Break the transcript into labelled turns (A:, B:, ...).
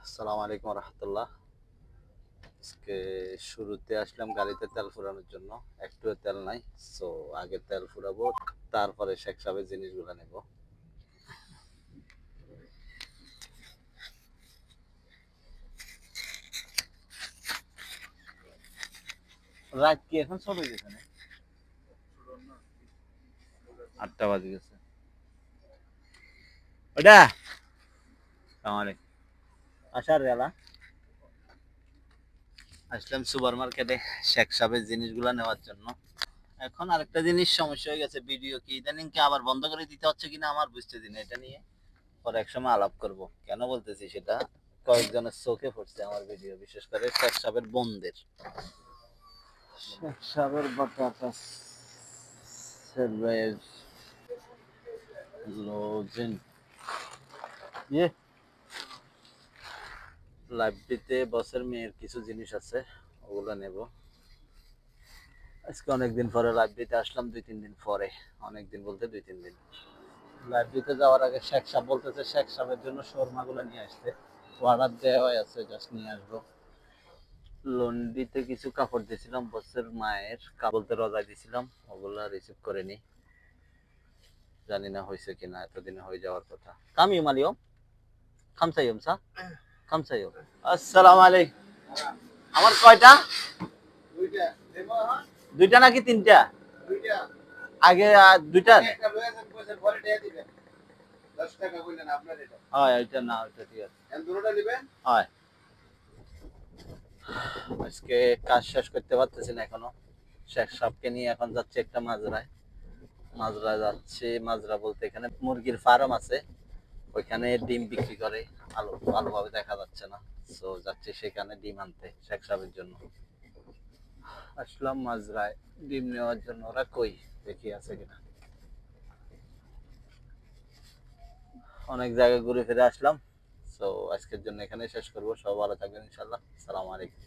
A: আসসালামু আলাইকুম রহমতুল্লাহ। আজকে শুরুতে আসলাম গাড়িতে তেল ফুরানোর জন্য। একটুও তেল নাই, সো আগে তেল ফুরাবো, তারপরে শেখ সাহেবের জিনিসগুলো নেব। রাত কি এখন ছোট গেছে না? 8টা বাজে গেছে। ওটা আমার আসার বেলা আসলাম সুপার মার্কেটে শেখ সাহেবের জিনিসগুলো নেওয়ার জন্য। এখন আরেকটা জিনিস সমস্যা হয়ে গেছে, ভিডিও কি ইদানিং কি আবার বন্ধ করে দিতে হচ্ছে কিনা আমার বুঝতেছি না। এটা নিয়ে পরে একসময় আলাপ করব। কেন বলতেছি সেটা, কয়েকজনের চোখে পড়ছে আমার ভিডিও, বিশেষ করে শেখ সাহেবের বোনদের। শেখ সাহেবের বাটাটা সেলের লোজেন ইয়ে লাইব্রেরিতে বসের মেয়ের কিছু জিনিস আছে, ওগুলো নেব। আজকে অনেকদিন পরে লাইব্রেরিতে আসলাম, 2-3 দিন পরে। অনেকদিন বলতে 2-3 দিন। লাইব্রেরিতে যাওয়ার আগে শেখ সাহেব বলতেছে শেখ সাহেবের জন্য শর্মা গুলো নিয়ে আসতে। অর্ডার দেওয়া আছে, জাস্ট নিয়ে আসবো। লন্ড্রিতে কিছু কাপড় দিয়েছিলাম বসের মায়ের, কাবলতে রোজা দিয়েছিলাম, ওগুলা রিসিভ করে নি। জানি না হয়েছে কিনা, এতদিনে হয়ে যাওয়ার কথা। কাম ইউম আলিয়ম খামসা ইউম সা খামসা ইউম। আসসালামু আলাইকুম। আমার কয়টা? দুইটা নাকি তিনটা? আগে দুইটা। হয় এটা না, ওইটা ঠিক আছে। হয় আজকে কাজ শেষ করতে পারতেছি না এখনো। শেখ সাহেবকে নিয়ে এখন যাচ্ছে একটা মাজরায়। মাজরা যাচ্ছে, মাজরা বলতে এখানে মুরগির ফার্ম আছে, ওইখানে ডিম বিক্রি করে। ভালো ভালোভাবে দেখা যাচ্ছে না, তো যাচ্ছে সেখানে ডিম আনতে শেখ সাহেবের জন্য। আসলাম মাজরায় ডিম নেওয়ার জন্য। ওরা কই, দেখি আছে কিনা। অনেক জায়গায় ঘুরে ফিরে আসলাম, তো আজকের জন্য এখানে শেষ করবো। সব ভালো থাকবেন ইনশাল্লাহ। আসসালামু আলাইকুম।